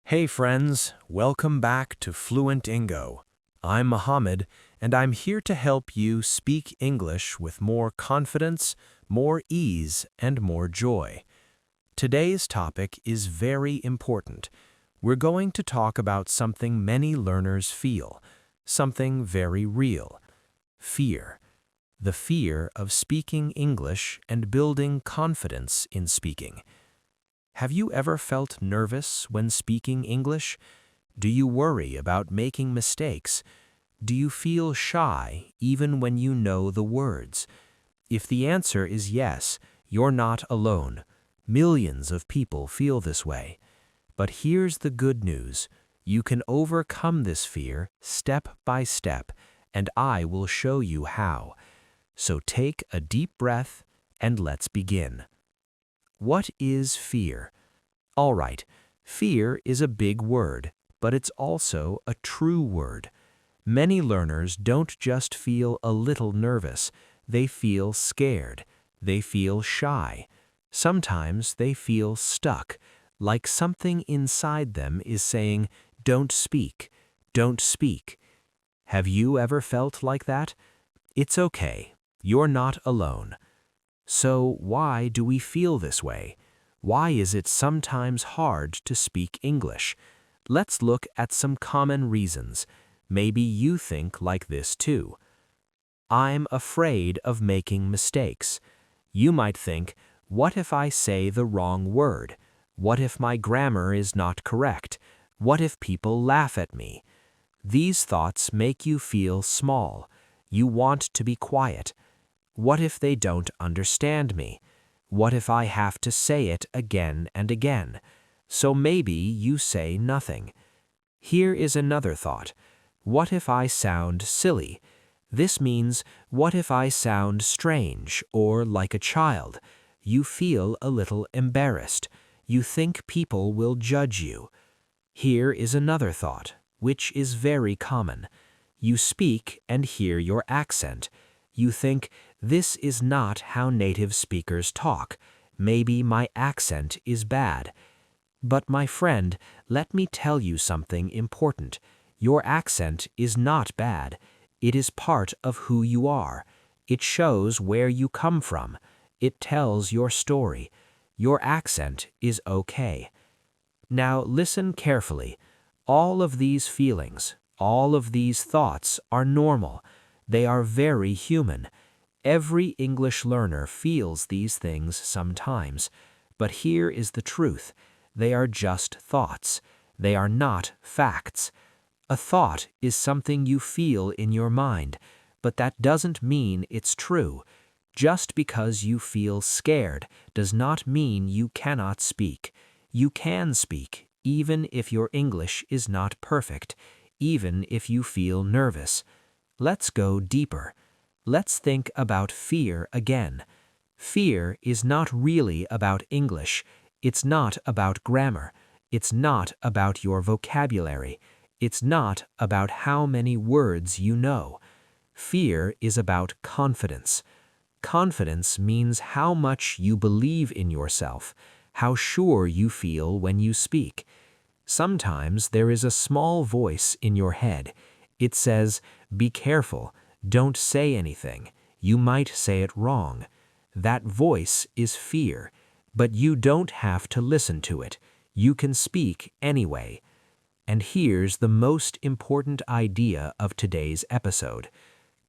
Hey friends, welcome back to Fluent Ingo. I'm Mohammed, and I'm here to help you speak English with more confidence, more ease, and more joy. Today's topic is very important. We're going to talk about something many learners feel, something very real: fear. The fear of speaking English and building confidence in speaking. Have you ever felt nervous when speaking English? Do you worry about making mistakes? Do you feel shy even when you know the words? If the answer is yes, you're not alone. Millions of people feel this way. But here's the good news. You can overcome this fear step by step, and I will show you how. So take a deep breath and let's begin. What is fear? All right, fear is a big word, but it's also a true word. Many learners don't just feel a little nervous, they feel scared, they feel shy. Sometimes they feel stuck, like something inside them is saying, "Don't speak, don't speak." Have you ever felt like that? It's okay, you're not alone. So why do we feel this way? Why is it sometimes hard to speak English? Let's look at some common reasons. Maybe you think like this too. I'm afraid of making mistakes. You might think, what if I say the wrong word? What if my grammar is not correct? What if people laugh at me? These thoughts make you feel small. You want to be quiet. What if they don't understand me? What if I have to say it again and again? So maybe you say nothing. Here is another thought. What if I sound silly? This means, what if I sound strange or like a child? You feel a little embarrassed. You think people will judge you. Here is another thought, which is very common. You speak and hear your accent. You think, this is not how native speakers talk. Maybe my accent is bad. But my friend, let me tell you something important. Your accent is not bad. It is part of who you are. It shows where you come from. It tells your story. Your accent is okay. Now listen carefully. All of these feelings, all of these thoughts are normal. They are very human. Every English learner feels these things sometimes. But here is the truth. They are just thoughts. They are not facts. A thought is something you feel in your mind, but that doesn't mean it's true. Just because you feel scared does not mean you cannot speak. You can speak, even if your English is not perfect, even if you feel nervous. Let's go deeper. Let's think about fear again. Fear is not really about English. It's not about grammar. It's not about your vocabulary. It's not about how many words you know. Fear is about confidence. Confidence means how much you believe in yourself, how sure you feel when you speak. Sometimes there is a small voice in your head. It says, be careful, don't say anything, you might say it wrong. That voice is fear, but you don't have to listen to it. You can speak anyway. And here's the most important idea of today's episode.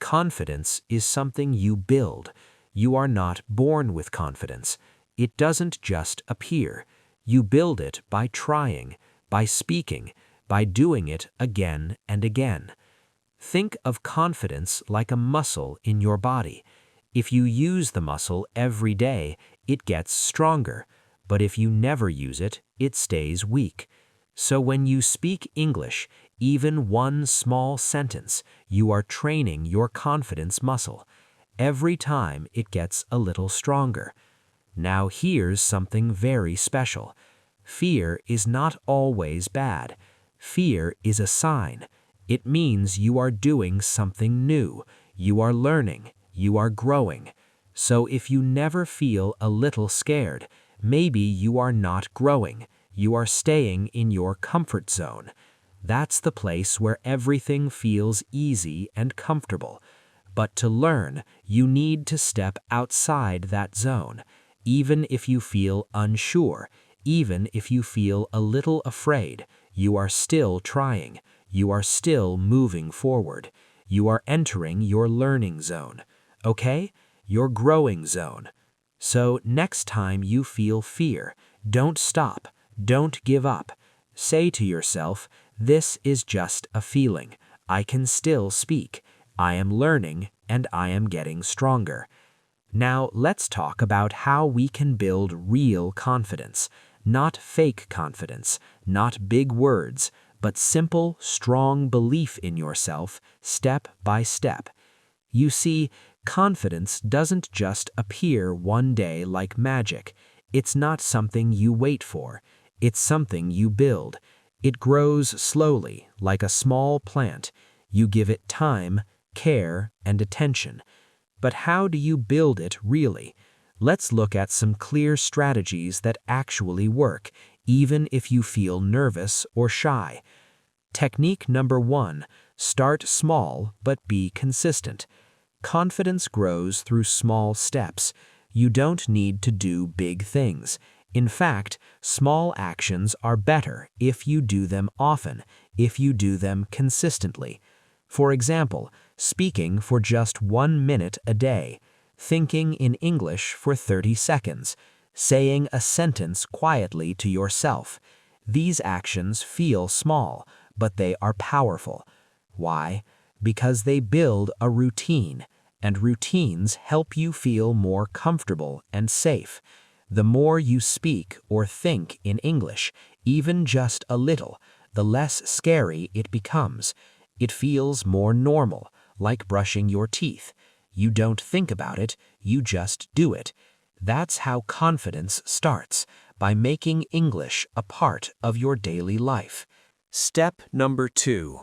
Confidence is something you build. You are not born with confidence. It doesn't just appear. You build it by trying, by speaking, by doing it again and again. Think of confidence like a muscle in your body. If you use the muscle every day, it gets stronger. But if you never use it, it stays weak. So when you speak English, even one small sentence, you are training your confidence muscle. Every time it gets a little stronger. Now here's something very special. Fear is not always bad. Fear is a sign. It means you are doing something new. You are learning. You are growing. So if you never feel a little scared, maybe you are not growing. You are staying in your comfort zone. That's the place where everything feels easy and comfortable. But to learn, you need to step outside that zone, even if you feel unsure, even if you feel a little afraid. You are still trying. You are still moving forward. You are entering your learning zone. Okay? Your growing zone. So next time you feel fear, don't stop. Don't give up. Say to yourself, this is just a feeling. I can still speak. I am learning and I am getting stronger. Now let's talk about how we can build real confidence. Not fake confidence, not big words, but simple, strong belief in yourself, step by step. You see, confidence doesn't just appear one day like magic. It's not something you wait for. It's something you build. It grows slowly, like a small plant. You give it time, care, and attention. But how do you build it really? Let's look at some clear strategies that actually work, even if you feel nervous or shy. Technique number 1, start small but be consistent. Confidence grows through small steps. You don't need to do big things. In fact, small actions are better if you do them often, if you do them consistently. For example, speaking for just 1 minute a day, thinking in English for 30 seconds, saying a sentence quietly to yourself. These actions feel small, but they are powerful. Why? Because they build a routine, and routines help you feel more comfortable and safe. The more you speak or think in English, even just a little, the less scary it becomes. It feels more normal, like brushing your teeth. You don't think about it, you just do it. That's how confidence starts, by making English a part of your daily life. Step number 2.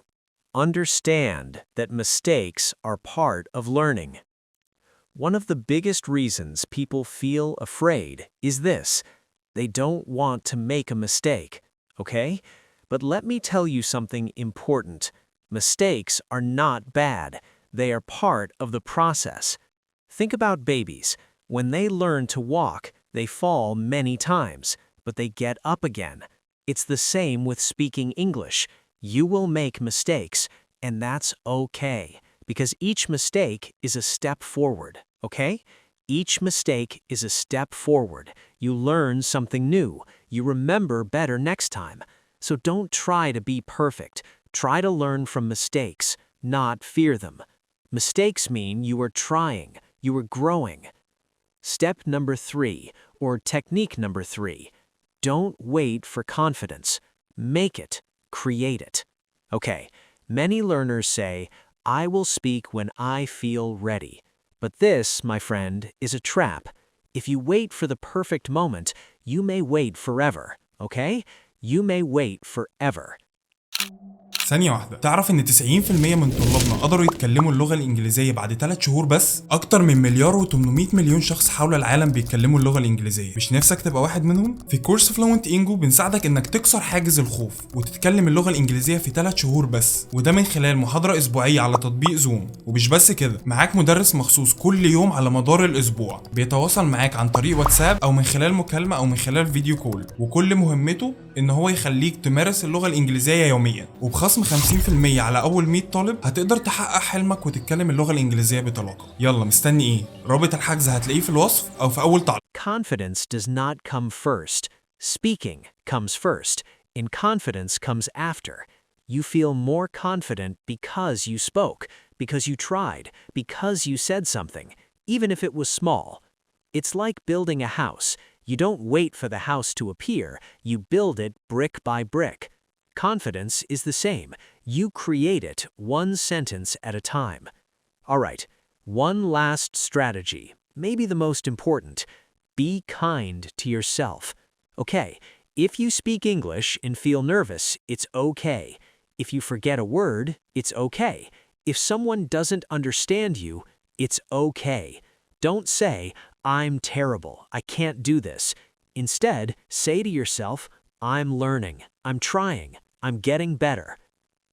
Understand that mistakes are part of learning. One of the biggest reasons people feel afraid is this: they don't want to make a mistake, okay? But let me tell you something important. Mistakes are not bad. They are part of the process. Think about babies. When they learn to walk, they fall many times, but they get up again. It's the same with speaking English. You will make mistakes, and that's okay, because each mistake is a step forward, okay? Each mistake is a step forward. You learn something new. You remember better next time. So don't try to be perfect. Try to learn from mistakes, not fear them. Mistakes mean you are trying, you are growing. Step number 3, or technique number 3, don't wait for confidence. Make it, create it. Okay, many learners say, I will speak when I feel ready. But this, my friend, is a trap. If you wait for the perfect moment, you may wait forever, okay? You may wait forever. ثانية واحدة، تعرف ان 90% من طلابنا قدروا يتكلموا اللغة الإنجليزية بعد 3 شهور بس؟ أكتر من 1.8 مليار شخص حول العالم بيتكلموا اللغة الإنجليزية. مش نفسك تبقى واحد منهم؟ في كورس فلوينت إنجو بنساعدك انك تكسر حاجز الخوف وتتكلم اللغة الإنجليزية في 3 شهور بس، وده من خلال محاضرة أسبوعية على تطبيق زوم. ومش بس كده، معاك مدرس مخصوص كل يوم على مدار الأسبوع بيتواصل معاك عن طريق واتساب أو من خلال مكالمة أو من خلال فيديو كول، وكل مهمته ان هو يخليك تمارس اللغة الإنجليزية يوميا. وبخصم 50% على أول 100 طالب هتقدر تحقق حلمك وتتكلم اللغة الإنجليزية بطلاقة. يلا مستني ايه؟ رابط الحجز هتلاقيه في الوصف أو في أول تعليق. Confidence does not come first. Speaking comes first, and confidence comes after. You feel more confident because you spoke, because you tried, because you said something, even if it was small. It's like building a house. You don't wait for the house to appear, you build it brick by brick. Confidence is the same. You create it one sentence at a time. All right, one last strategy, maybe the most important. Be kind to yourself. Okay, if you speak English and feel nervous, it's okay. If you forget a word, it's okay. If someone doesn't understand you, it's okay. Don't say, I'm terrible, I can't do this. Instead, say to yourself, I'm learning, I'm trying, I'm getting better.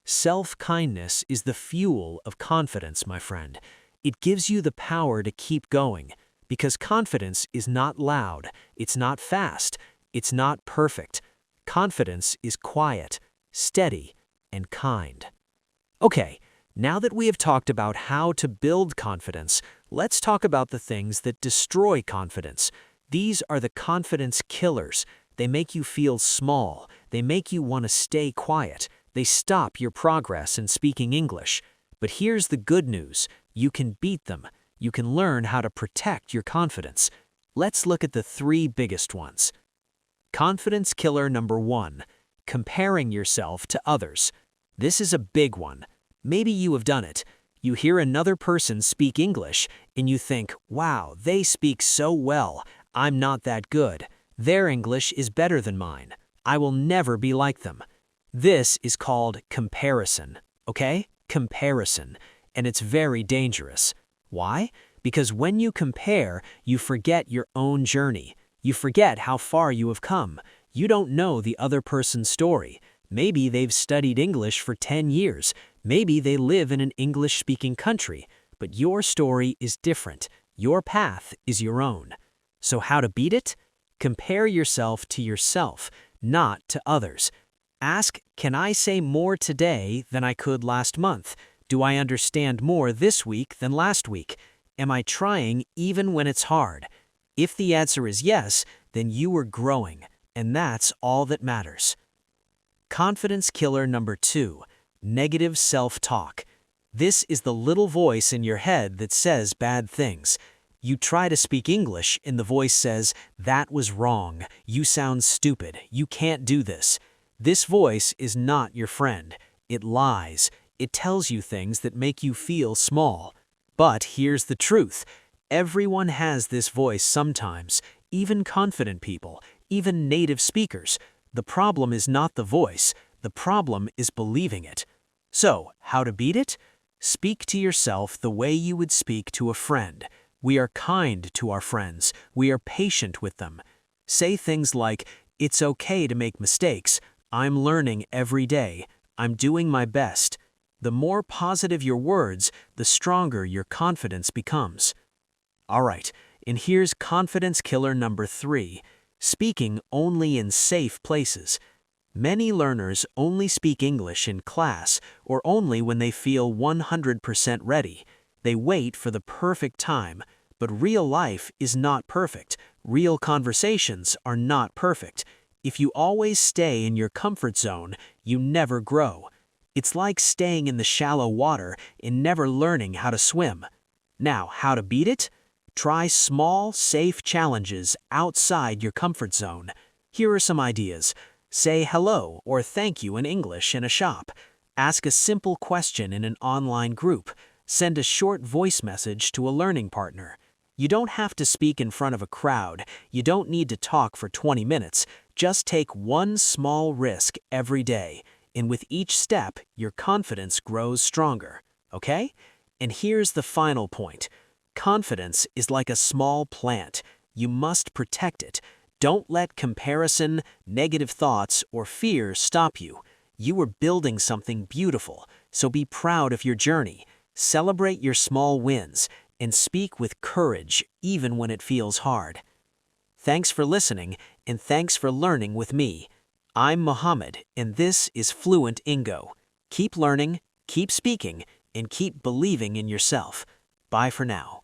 Self-kindness is the fuel of confidence, my friend. It gives you the power to keep going, because confidence is not loud, it's not fast, it's not perfect. Confidence is quiet, steady, and kind. Okay, now that we have talked about how to build confidence, let's talk about the things that destroy confidence. These are the confidence killers. They make you feel small. They make you want to stay quiet. They stop your progress in speaking English. But here's the good news. You can beat them. You can learn how to protect your confidence. Let's look at the 3 biggest ones. Confidence killer number 1, comparing yourself to others. This is a big one. Maybe you have done it. You hear another person speak English and you think, wow, they speak so well. I'm not that good. Their English is better than mine. I will never be like them. This is called comparison, okay? Comparison. And it's very dangerous. Why? Because when you compare, you forget your own journey. You forget how far you have come. You don't know the other person's story. Maybe they've studied English for 10 years. Maybe they live in an English-speaking country. But your story is different. Your path is your own. So how to beat it? Compare yourself to yourself, not to others. Ask, can I say more today than I could last month? Do I understand more this week than last week? Am I trying even when it's hard? If the answer is yes, then you are growing, and that's all that matters. Confidence killer number 2, negative self-talk. This is the little voice in your head that says bad things. You try to speak English and the voice says, that was wrong, you sound stupid, you can't do this. This voice is not your friend. It lies. It tells you things that make you feel small. But here's the truth. Everyone has this voice sometimes, even confident people, even native speakers. The problem is not the voice. The problem is believing it. So, how to beat it? Speak to yourself the way you would speak to a friend. We are kind to our friends. We are patient with them. Say things like, it's okay to make mistakes. I'm learning every day. I'm doing my best. The more positive your words, the stronger your confidence becomes. All right, and here's confidence killer number 3, speaking only in safe places. Many learners only speak English in class or only when they feel 100% ready. They wait for the perfect time, but real life is not perfect. Real conversations are not perfect. If you always stay in your comfort zone, you never grow. It's like staying in the shallow water and never learning how to swim. Now, how to beat it? Try small, safe challenges outside your comfort zone. Here are some ideas. Say hello or thank you in English in a shop. Ask a simple question in an online group. Send a short voice message to a learning partner. You don't have to speak in front of a crowd. You don't need to talk for 20 minutes. Just take one small risk every day. And with each step, your confidence grows stronger. Okay? And here's the final point. Confidence is like a small plant. You must protect it. Don't let comparison, negative thoughts, or fear stop you. You are building something beautiful, so be proud of your journey. Celebrate your small wins, and speak with courage even when it feels hard. Thanks for listening, and thanks for learning with me. I'm Mohammed, and this is Fluent Ingo. Keep learning, keep speaking, and keep believing in yourself. Bye for now.